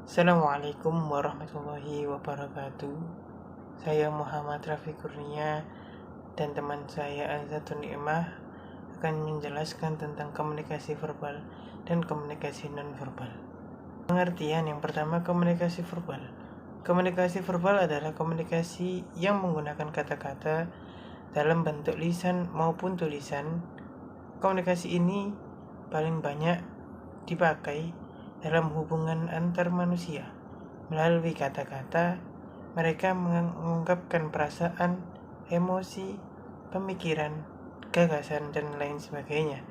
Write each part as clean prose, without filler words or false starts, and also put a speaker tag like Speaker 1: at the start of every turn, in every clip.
Speaker 1: Assalamualaikum warahmatullahi wabarakatuh. Saya Muhammad Rafi Kurnia dan teman saya Azatun Ni'mah akan menjelaskan tentang komunikasi verbal dan komunikasi nonverbal. Pengertian yang pertama, komunikasi verbal. Komunikasi verbal adalah komunikasi yang menggunakan kata-kata dalam bentuk lisan maupun tulisan. Komunikasi ini paling banyak dipakai dalam hubungan antar manusia. Melalui kata-kata, mereka mengungkapkan perasaan, emosi, pemikiran, gagasan, dan lain sebagainya.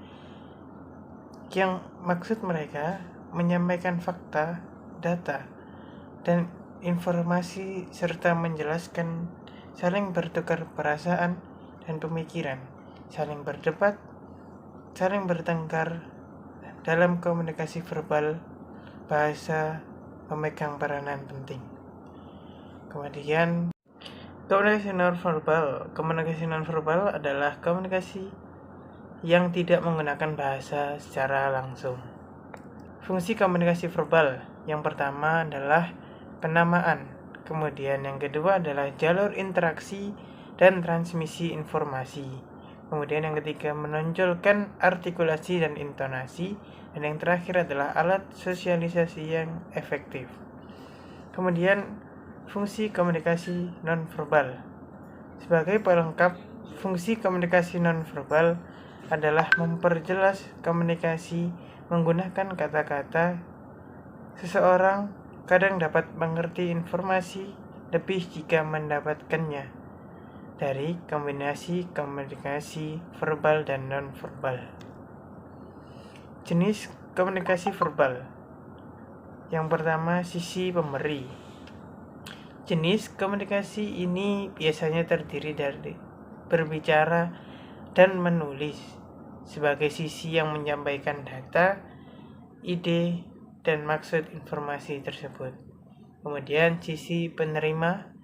Speaker 1: Yang maksud mereka menyampaikan fakta, data, dan informasi serta menjelaskan, saling bertukar perasaan dan pemikiran, saling berdebat, saling bertengkar. Dalam komunikasi verbal, bahasa memegang peranan penting. Kemudian, komunikasi nonverbal adalah komunikasi yang tidak menggunakan bahasa secara langsung. Fungsi komunikasi verbal yang pertama adalah penamaan, kemudian yang kedua adalah jalur interaksi dan transmisi informasi, kemudian yang ketiga menonjolkan artikulasi dan intonasi, dan yang terakhir adalah alat sosialisasi yang efektif. Kemudian fungsi komunikasi nonverbal. Sebagai pelengkap, fungsi komunikasi nonverbal adalah memperjelas komunikasi menggunakan kata-kata. Seseorang kadang dapat mengerti informasi lebih jika mendapatkannya dari kombinasi komunikasi verbal dan nonverbal. Jenis komunikasi verbal. Yang pertama, sisi pemberi. Jenis komunikasi ini biasanya terdiri dari berbicara dan menulis sebagai sisi yang menyampaikan data, ide, dan maksud informasi tersebut. Kemudian sisi penerima.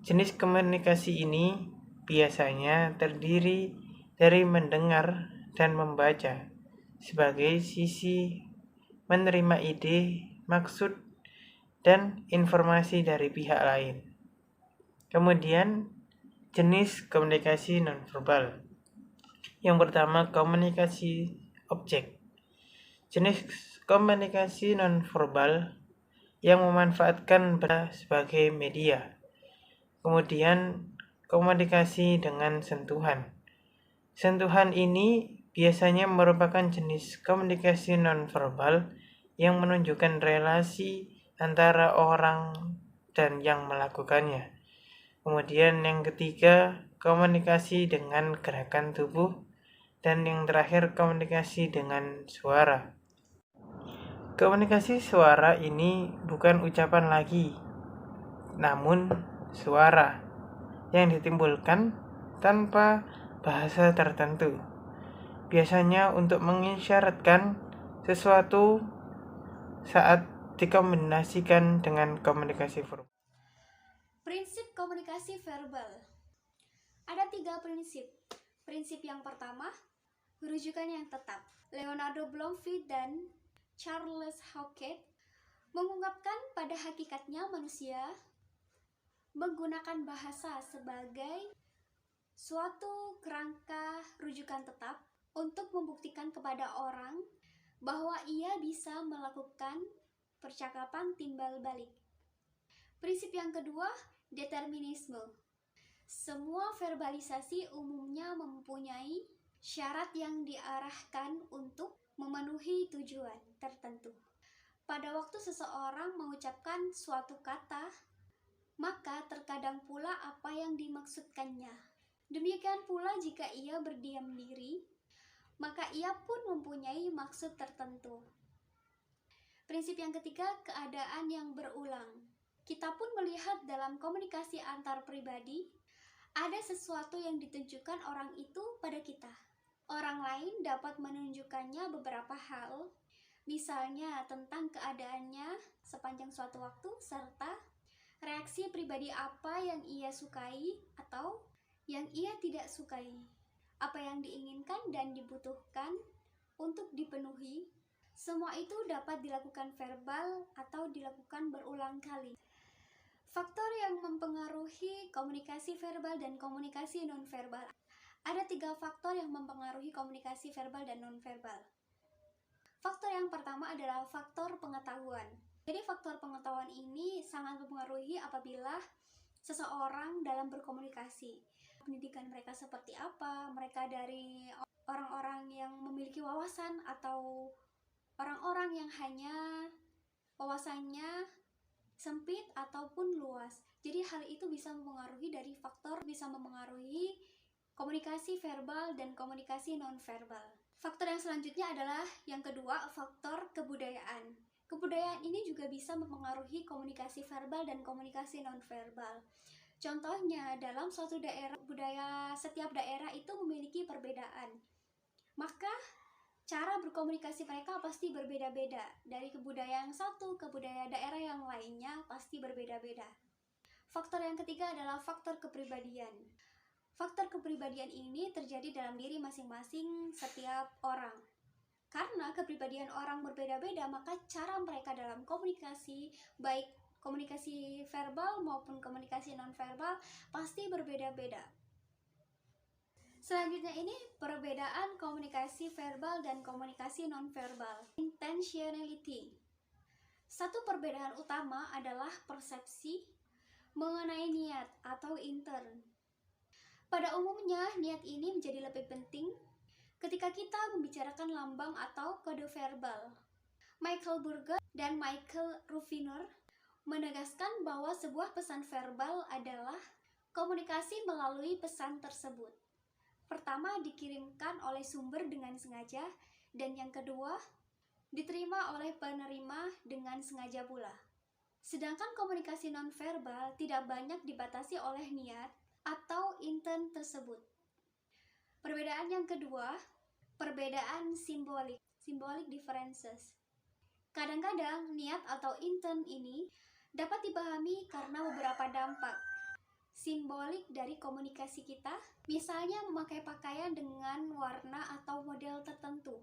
Speaker 1: Jenis komunikasi ini biasanya terdiri dari mendengar dan membaca sebagai sisi menerima ide, maksud, dan informasi dari pihak lain. Kemudian jenis komunikasi nonverbal. Yang pertama, komunikasi objek. Jenis komunikasi nonverbal yang memanfaatkan bahasa sebagai media. Kemudian komunikasi dengan sentuhan. Sentuhan ini biasanya merupakan jenis komunikasi nonverbal yang menunjukkan relasi antara orang dan yang melakukannya. Kemudian yang ketiga, komunikasi dengan gerakan tubuh, dan yang terakhir komunikasi dengan suara. Komunikasi suara ini bukan ucapan lagi, namun suara yang ditimbulkan tanpa bahasa tertentu, biasanya untuk mengisyaratkan sesuatu saat dikombinasikan dengan komunikasi verbal.
Speaker 2: Prinsip komunikasi verbal. Ada 3 prinsip. Prinsip yang pertama, rujukan yang tetap. Leonardo Bloomfield dan Charles Hawkett mengungkapkan pada hakikatnya manusia menggunakan bahasa sebagai suatu kerangka rujukan tetap untuk membuktikan kepada orang bahwa ia bisa melakukan percakapan timbal balik. Prinsip yang kedua, determinisme. Semua verbalisasi umumnya mempunyai syarat yang diarahkan untuk memenuhi tujuan tertentu. Pada waktu seseorang mengucapkan suatu kata, maka terkadang pula apa yang dimaksudkannya. Demikian pula jika ia berdiam diri, maka ia pun mempunyai maksud tertentu. Prinsip yang ketiga, keadaan yang berulang. Kita pun melihat dalam komunikasi antar pribadi, ada sesuatu yang ditunjukkan orang itu pada kita. Orang lain dapat menunjukkannya beberapa hal, misalnya tentang keadaannya sepanjang suatu waktu, serta reaksi pribadi apa yang ia sukai atau yang ia tidak sukai, apa yang diinginkan dan dibutuhkan untuk dipenuhi, Semua itu dapat dilakukan verbal atau dilakukan berulang kali. Faktor yang mempengaruhi komunikasi verbal dan komunikasi nonverbal. Ada 3 faktor yang mempengaruhi komunikasi verbal dan nonverbal. Faktor yang pertama adalah faktor pengetahuan. Jadi faktor pengetahuan ini sangat mempengaruhi apabila seseorang dalam berkomunikasi. Pendidikan mereka seperti apa, mereka dari orang-orang yang memiliki wawasan atau orang-orang yang hanya wawasannya sempit ataupun luas. Jadi hal itu bisa mempengaruhi dari faktor, bisa mempengaruhi komunikasi verbal dan komunikasi nonverbal. Faktor yang selanjutnya adalah yang kedua, faktor kebudayaan. Kebudayaan ini juga bisa mempengaruhi komunikasi verbal dan komunikasi nonverbal. Contohnya, dalam suatu daerah, budaya setiap daerah itu memiliki perbedaan. Maka cara berkomunikasi mereka pasti berbeda-beda. Dari kebudayaan yang satu ke budaya daerah yang lainnya pasti berbeda-beda. Faktor yang ketiga adalah faktor kepribadian. Faktor kepribadian ini terjadi dalam diri masing-masing setiap orang. Karena kepribadian orang berbeda-beda, maka cara mereka dalam komunikasi, baik komunikasi verbal maupun komunikasi nonverbal, pasti berbeda-beda. Selanjutnya ini perbedaan komunikasi verbal dan komunikasi nonverbal. Intentionality. Satu perbedaan utama adalah persepsi mengenai niat atau intent. Pada umumnya, niat ini menjadi lebih penting ketika kita membicarakan lambang atau kode verbal. Michael Burger dan Michael Ruffiner menegaskan bahwa sebuah pesan verbal adalah komunikasi melalui pesan tersebut. Pertama, dikirimkan oleh sumber dengan sengaja, dan yang kedua, diterima oleh penerima dengan sengaja pula. Sedangkan komunikasi nonverbal tidak banyak dibatasi oleh niat atau intent tersebut. Perbedaan yang kedua, perbedaan simbolik, symbolic differences. Kadang-kadang niat atau intent ini dapat dipahami karena beberapa dampak simbolik dari komunikasi kita, misalnya memakai pakaian dengan warna atau model tertentu.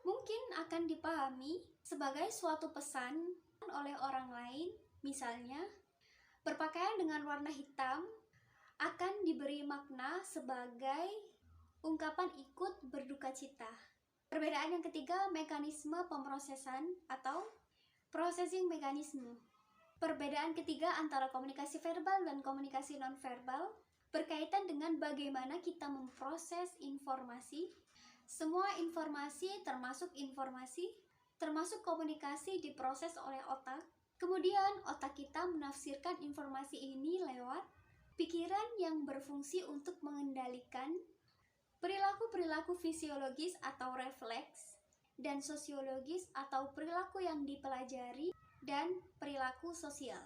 Speaker 2: Mungkin akan dipahami sebagai suatu pesan oleh orang lain, misalnya berpakaian dengan warna hitam akan diberi makna sebagai ungkapan ikut berduka cita. Perbedaan yang ketiga, mekanisme pemrosesan atau processing mechanism. Perbedaan ketiga antara komunikasi verbal dan komunikasi nonverbal berkaitan dengan bagaimana kita memproses informasi. Semua informasi termasuk komunikasi diproses oleh otak. Kemudian otak kita menafsirkan informasi ini lewat pikiran yang berfungsi untuk mengendalikan perilaku-perilaku fisiologis atau refleks dan sosiologis atau perilaku yang dipelajari dan perilaku sosial.